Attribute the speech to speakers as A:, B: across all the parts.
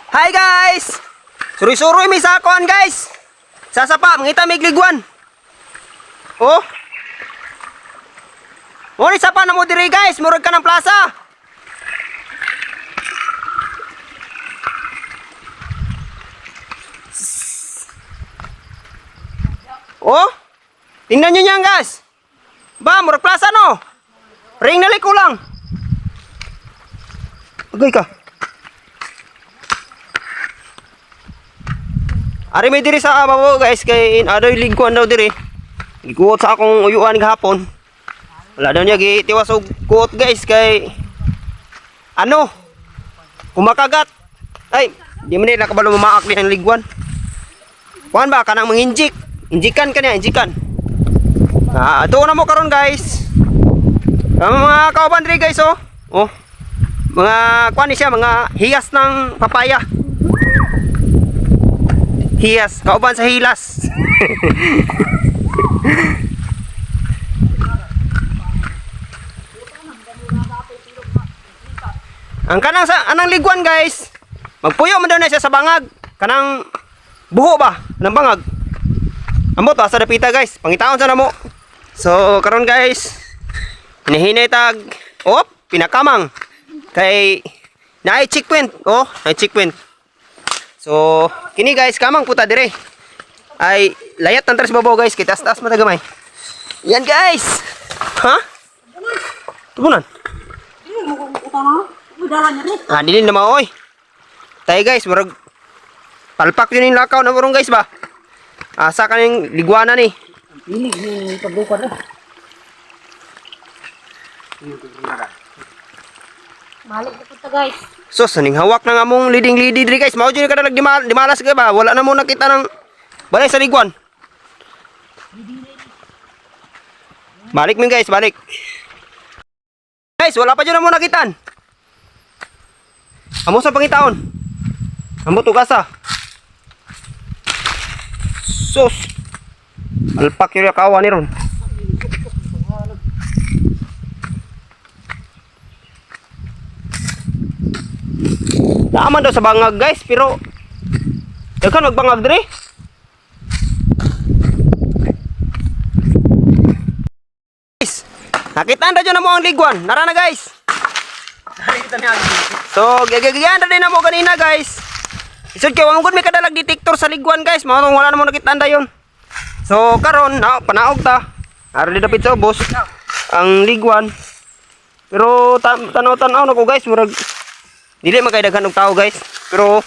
A: Hi guys! Suri-suri may sakon guys! Sasapa, mangita may gligwan. Oh! Muna sapa na mo diri guys, murag ka ng plaza. Oh! Tingnan nyo niyan guys! Ba, murag plaza no? Ring na liko lang. Agay ka. Ari may diri sa babo guys kay adoy liguan daw diri. Gikuot sa akong uyuan gahapon. Wala daw niya gitiwas og kuot guys kay ano? Kumakagat. Ay, di man nila kabalo mamaak ni ang liguan. Kuan ba kanang manginjik? Injikan kanya, injikan. Ato na mo karon guys. Mga kauban diri guys oh. Oh. Mga kuan ni siya, mga hiyas ng papaya. Hiyas, kauban sa hilas. Ang kanang sa anang liguan guys. Magpuyo man daw na siya sa bangag. Kanang buho ba ng bangag. Amo to asa dapita guys. Pangitaon sa namo. So karon guys, hinihinay tag pinakamang kay naay checkpoint. Oh, naay checkpoint. So, kini guys, kamang puta dire. Ay layat nang tres babaw guys, kay taas-taas matagamay. Yan guys. Ha? Tubunan. Dili na maoy. Tay guys, murag palpak yun yung lakaw na murong guys ba? Asa kaning liguana ni.
B: Ini ni pagbuka na. Balik na punta guys.
A: Sus, ning hawak na nga mong leading-leading diri guys. Mao jud ka dalag dimalas ka ba? Wala na mo nakita ng balay sa liguan. Balik min guys, balik. Guys, wala pa jud na mo nakitaan. Amo sa pangitaon. Amo tugasa. Sus. Alpak yung kawan ni ron. Naaman daw sa bangag guys, pero daghan magbangag diri. Guys, nakita na dyan na mo ang liguan. Nara na guys. So, gagagayan na din na mo kanina guys. Isod kayo, wamugod may kadalag detector sa liguan guys. Mga wala na mo nakita na yun. So, karon panaog ta. Ari dapit sa ubos ang liguan. Pero tanaw-tanaw na ko guys, murag dili magkaidagan og tao guys. Pero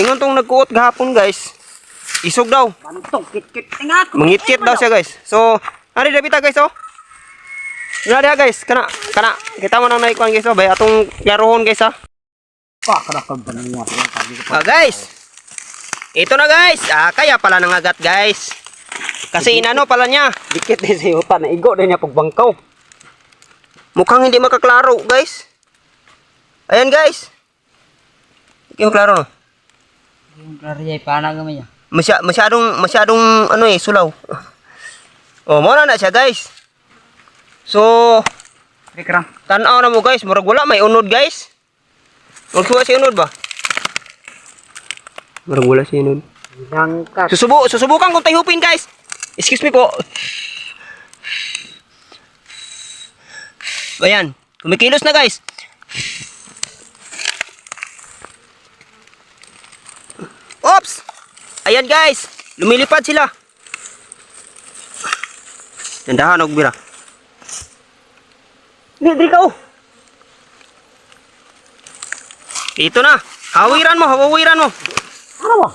A: ingon tong nagkuot gahapon guys. Isog daw.
B: Mantok kit-kit tingat.
A: Mangit-kit daw siya guys. So, ari dapita guys oh. Ina dia guys, kana. Kita mo nang naikuan guys oh, bay atong klarohon guys ha.
B: Pa karakag banwa
A: Guys. Ito na guys. Kaya pala nangagat guys. Kasi inano pala niya.
B: dikit din sa yuta na igo din niya pagbangkaw.
A: Mukhang hindi makaklaro guys. Ayan guys. Yung klaro no.
B: Yung klariya pana gamay.
A: Masyadong ano sulaw. Oh, mo na siya guys. So,
B: Rekram.
A: tanaw na mo guys, murag wala may unod guys. Magkuha si unod ba? Murag wala si unod.
B: Dangkat.
A: Susubukan kong tayhupin guys. Excuse me po. Ayan, kumikilos na guys. Oops! Ayan guys, lumilipad sila. Dandahan og bira. Diri ka oh. Ito na. Hawiran mo.
B: Ano ba?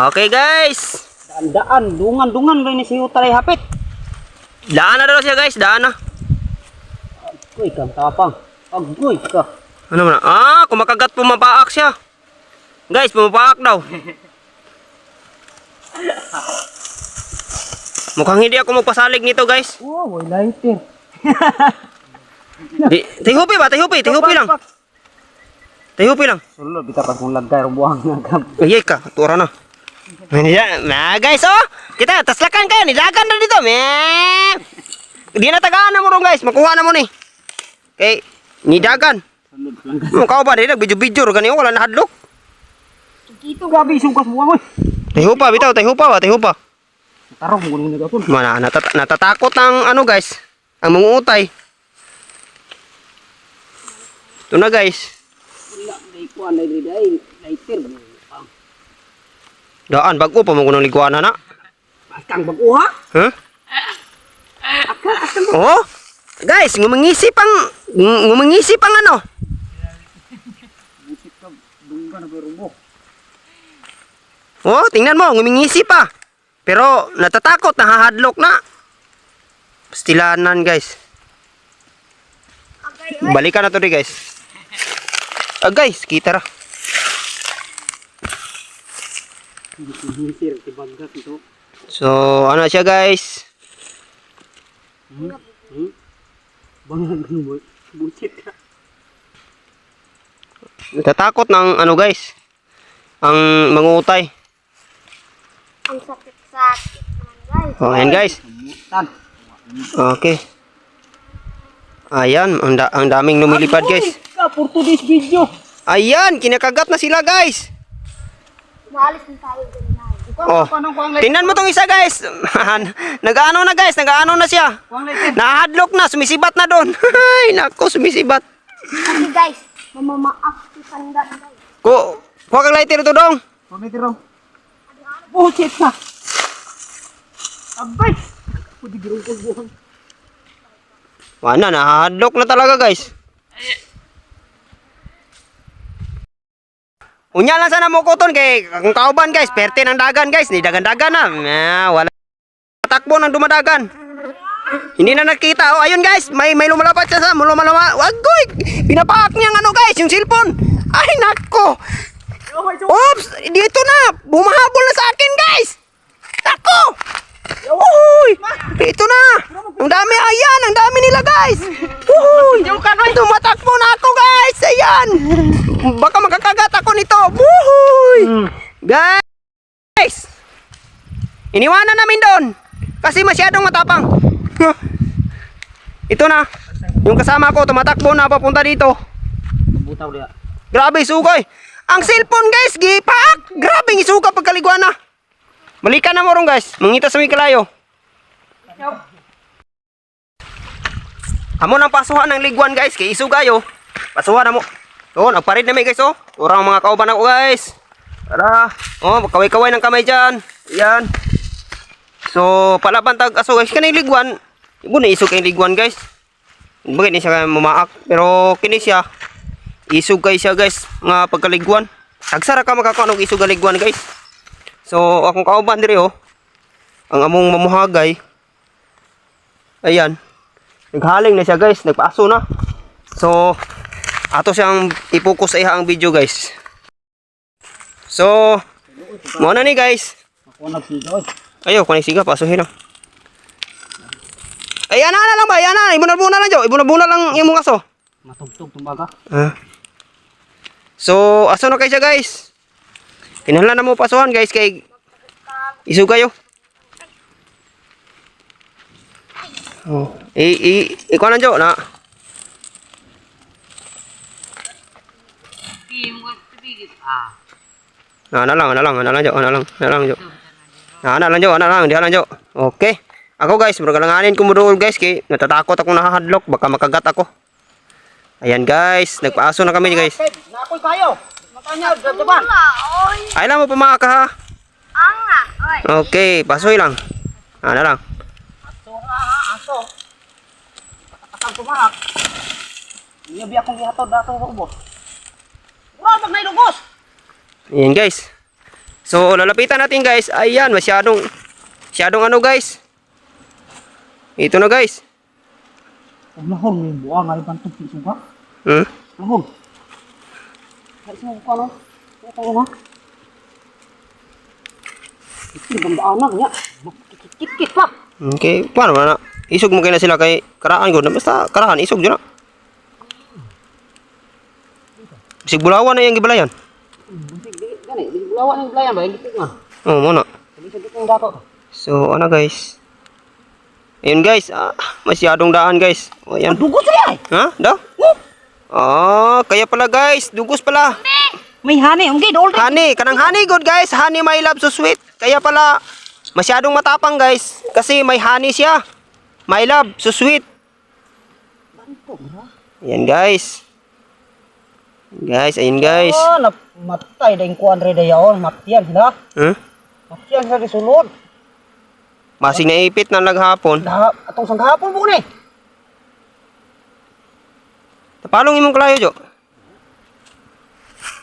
A: Okay guys.
B: Daan, dungan ba ni si yuta lay hapit?
A: Daan na daw siya guys, daan na.
B: Kuy kang tapang. Agoy ka.
A: Ano na? Kumakagat pumapaak siya. Guys, pumapaak daw. Mukhang hindi ako magpasalig nito guys.
B: Wow, way lighter.
A: Tihupi lang. Tihupi lang.
B: Sulod kita pas mong lagay rubuang ngagam.
A: Ayay ka, tura na. Na guys oh, kita taslakan kayo, nilagan na dito. Di na tagaan na mo ron guys, makuha na mo ni. Okay, nidagan. Kau ba din nagbidyo-bidyo ro ganiyo wala na hadlok.
B: Ito gabi sugas buang oy.
A: Tahihupa, bitaw, tahihupa ba, tahihupa.
B: Tarong mo ni nagapon.
A: Mana, natatakot ang ano guys, ang mangungutay. Ito na guys.
B: Wala day kuan day lighter.
A: Daan, bago pa mo kunang liguan na.
B: Akang bago ha?
A: Huh? Oh, guys, ngumangisip ang ano.
B: Busit ka dunggan na rubo.
A: Oh, tingnan mo, ngumingisip pa. Pero natatakot, nahahadlok na. Pastilanan, guys. Balikan na to di, guys. Guys, kita ra.
B: Hintir tibagat ito.
A: So, ano siya, guys?
B: Bangag mo. Busit ka.
A: Natatakot ng ano, guys. Ang mangungutay.
C: Ang sakit-sakit naman guys.
A: Oh, ayan, guys.
B: Tan.
A: Okay. Ayan, ang daming lumilipad, guys.
B: Ka for today's video.
A: Ayan, kinakagat na sila, guys.
C: Maalis na tayo dun guys.
A: Oh, tingnan mo tong isa, guys. Nag-ano na, guys. Nag-ano na siya.
B: Kuang lighter.
A: Nahadlok na, sumisibat na doon. Ay, nako, sumisibat.
C: Kasi guys, mamamaaktipan guys.
A: Kuha kang lighter ito, dong.
B: Kuang lighter rom. Busit ka. Abay. Pudi girong ko buang.
A: Wala, nahadlok na talaga, guys. Unya lang sana mo kuton kay kung kauban, guys. Perte ng dagan, guys. Ni dagan-dagan na. Wala. Takbo ng dumadagan. Hindi na nakita. Oh, ayun, guys. May lumalapad siya sa Wagoy. Pinapaak niya ang ano, guys, yung cellphone. Ay, nako. Oops, dito na. Bumahabol na sa akin, guys. Nako. Uy, dito na. Ang dami, ayan. Ang dami nila, guys. Uy, tumatakbo na ako, guys. Ayan. Baka makakagat ako nito. Uy. Guys. Iniwanan namin doon. Kasi masyadong matapang. Ito na. Yung kasama ko, tumatakbo na papunta dito.
B: Butaw dia.
A: Grabe, sugay. Ang cellphone, guys, gipak. Grabe, isuga pagkaliguan na. Balikan na mo ron, guys. Mangita sa may kalayo. Amo nang pasuhan ng liguan, guys. Kay isugayo. Pasuhan na mo. So, nagparid na may, guys, oh. Urang mga kauban ako, guys. Tara. Oh, kaway-kaway ng kamay dyan. Ayan. So, palaban tag aso, guys. Kanay liguan. Ibo na isog kay liguan, guys. Bagay ni siya mamaak. Pero, kini siya. Isog kay siya, guys. Nga pagkaliguan. Tagsara ka makakuha ng isog kaliguan, guys. So, akong kauban diri, oh. Ang among mamuhagay. Ayan. Naghaling na siya, guys. Nagpaaso na. So, ato siyang ipokus sa ihang video, guys. So, mo na ni, guys.
B: Ako nagsigaw.
A: Ayaw, kung siga, pasuhin lang. Ayan na lang ba? Ayan na. Ibunabuna lang, Jo. Ibunabuna lang yung mga aso.
B: Matugtog tumbaga.
A: So, aso na kayo siya, guys. Kinahanglan na mo pasuhan, guys, kay isu kayo. Oh, ikaw lang, Jo, na. Ana lang, Jo, ana lang, Jo. Ana lang, Jo. Okay. Ako, guys, magalanganin ko mo doon, guys, kay natatakot akong nahahadlok, baka makagat ako. Ayan, guys, nagpaaso na kami, guys.
B: Nakoy kayo. Makanya daban.
C: Oy,
A: Ay lang mo pamaka, ha.
C: anga. Oy.
A: Okay, pasoy lang. Ana lang.
B: Aso nga ha, aso. Atang tumaak. Niya biya kong gihatod dato ubos. Wala mag nailugos.
A: Ayan, guys. So, lalapitan natin, guys. Ayan, masyadong ano, guys. Ito na, guys.
B: Lahon ni buang ay bantuk suga. Lahon. Kasi mo ko no. Ito mo. Ito ganda anak niya. Kikit pa.
A: Okay, paano na? Isog mo kayo na sila kay karaan ko. Basta karaan, isog dyan na. Bisig bulawan na yung gibalayan.
B: Gani, bulawan ng blayan ba yung gitik man.
A: Oo, muna.
B: Sabi sa gitong dato.
A: So, ano, guys? Ayun, guys. Masyadong daan, guys. O, ayan.
B: Dugo siya.
A: Ha? Daw? Kaya pala, guys. Dugos pala.
B: May honey. Okay, all right.
A: Honey, kanang honey good guys. Honey my love so sweet. Kaya pala masyadong matapang guys kasi may honey siya. My love so sweet. Ayan guys. Guys, ayun guys.
B: Oh, matay dahil kuan rin dayon. Matiyan sila.
A: Hmm?
B: Matiyan sila di sulod.
A: Masig naipit na naghapon.
B: Atong sanghapon po ni.
A: Tapalong imong kalayo, Jo.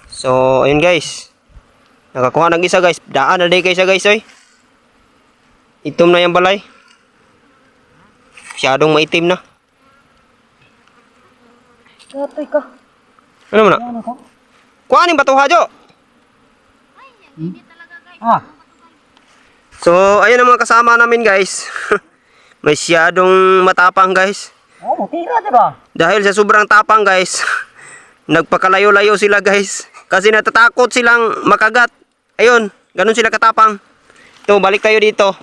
A: So, ayun guys. Nakakuha ng isa guys. Daan na day kayo siya guys, oy. Itom na yung balay. Masyadong maitim na.
B: Gatay ka.
A: Ano mo na?
B: Ano ka?
A: Kuha ning batuha, Jo.
B: Ah.
A: So, ayun ang mga kasama namin guys. Masyadong matapang guys.
B: Oh, matira diba?
A: Dahil sa sobrang tapang guys, nagpakalayo-layo sila guys. Kasi natatakot silang makagat. Ayun, ganun sila katapang. Ito, balik tayo dito.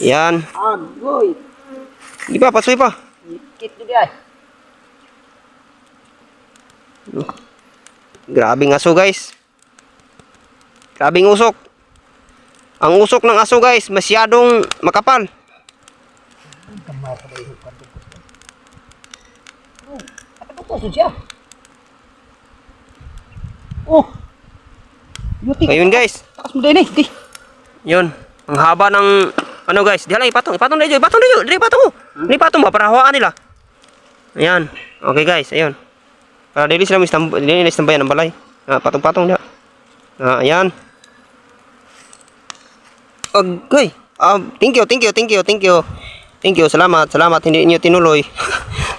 A: Yan.
B: Agoy.
A: Di pa, pasoy pa.
B: Ikit di ay.
A: Grabing aso guys. Grabing usok. Ang usok ng aso guys, masyadong makapal.
B: Ano to siya? Oh. Yuti.
A: Ayun guys.
B: Takas mo din eh. Di.
A: Yun. Ang haba ng ano guys. Diyan lang ipatong. Ipatong na dyan. Ipatong na dyan. Dili ipatong mo. Dili ipatong mo para hawaan nila. Ayan. Okay guys. Ayun. Para dili sila istambayan ng balay. Patong-patong niya. Ayan. Okay. Thank you. Salamat. Hindi niyo tinuloy.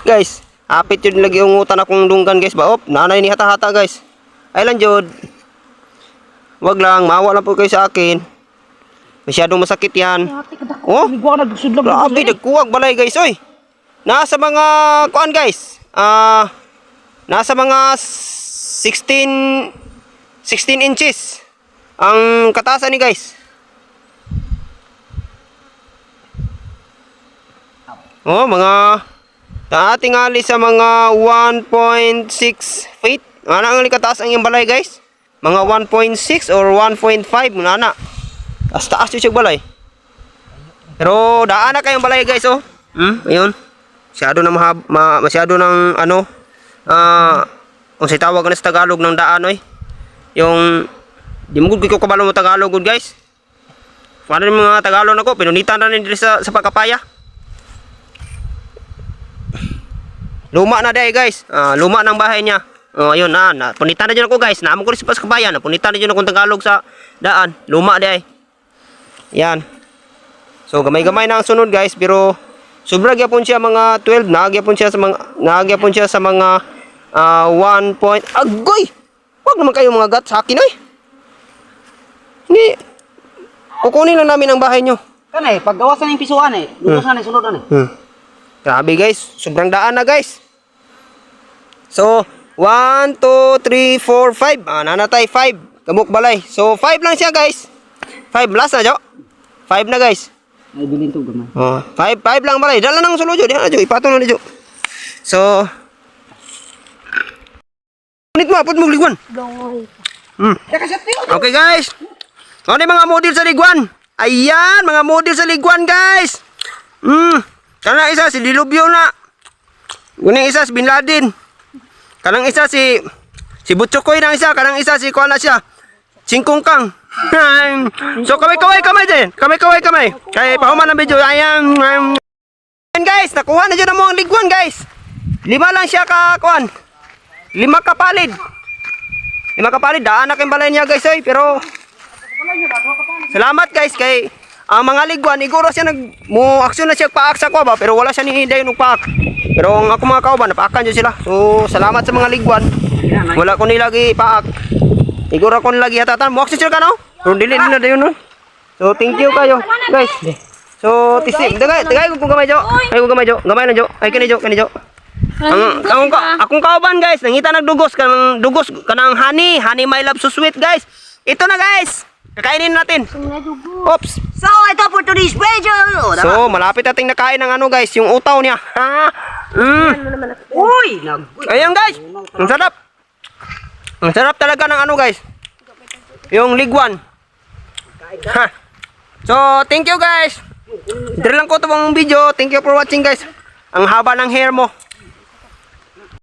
A: Guys, apit yun lagi ungutan akong dunggan guys. Ba, nanay ni hata-hata guys. Ay lang jud. Wag lang, maawa lang po kayo sa akin. Masyadong masakit yan. Oh,
B: Migwa na sudlag.
A: grabe, nagkuwag balay guys, oy. Nasa mga, kuan guys. Nasa mga 16 inches. Ang katasan ni guys. Oh, mga ating ali sa mga 1.6 feet. Ano ang likataas ang yung balay guys? Mga 1.6 or 1.5 muna na. Taas yung balay. Pero daan na kayong balay guys oh. Ayun. Masyado na masyado ng ano kung sa tawag na sa Tagalog ng daan oy. Yung di mo gud ko kabalo mo Tagalog gud guys. Paano yung mga Tagalog nako pinunitan na nila sa pagkapaya. Luma na day guys. Luma ng bahay niya. Ayun punitan na dyan ako guys. Naamon ko rin sa kabayan. Punitan na dyan akong Tagalog sa daan. Luma day. Yan. So gamay-gamay na ang sunod guys. Pero sobra gyapon siya mga 12. Nagyapon siya sa mga 1 point. Agoy! Huwag naman kayo mga gat sa akin oy. Hindi. Kukunin lang namin ang bahay nyo.
B: Kanay, paggawasan ng pisuan eh. Lutusan eh, sulod eh.
A: Grabe guys, sobrang daan na guys. So, 1, 2, 3, 4, 5. Nanatay 5. Kamuk balay. So, 5 lang siya guys. 5 last na, Jo. 5 na guys.
B: Ay, bilhin to gamay.
A: 5 lang balay. Dala nang sulod, Jo. Diyan na, Jo. Ipatong na, Jo. So, unit mo, put mo liguan.
C: Dongoy.
A: Okay guys. Ano yung mga model sa liguan? Ayan, mga model sa liguan guys. Kanang isa si Dilubyo na. Kuning isa si Bin Laden. Kanang isa si Butchokoy na isa. Kanang isa si kuan na siya. Singkong Kang. So kamay din. Kamay. Kay pahuman ang video. Ayan guys, nakuha na dyan mo ang liguan guys. 5 lang siya ka kuan. 5 kapalid. 5 kapalid. Daan na kayong balay niya guys oy. Pero salamat guys kay ang mga liguan, iguro siya aksyon na siya paak sa ko ba, pero wala siya ni Inday nung paak. Pero ang ako mga kauban, napaakan dyan sila. So, salamat sa mga liguan. Wala ko nilagi paak. Iguro ko nilagi hatatan. Mo aksyon sila ka no? So, dili na dayon no? So, thank you kayo, guys. So, tisip. Dagay ko gamay Jo. Ay ko gamay Jo. Gamay lang Jo. Ay kani Jo. Akong kauban guys, nangita nagdugos kanang honey my love so sweet guys. Ito na guys. Kakainin natin. Oops.
B: So, ito for today's video.
A: So, malapit nating nakain ng ano guys, yung utaw niya.
B: Uy!
A: Ayun guys. Ang sarap. Ang sarap talaga ng ano guys. Yung liguan. Ha. So, thank you guys. Dito lang ko itong video. Thank you for watching guys. Ang haba ng hair mo.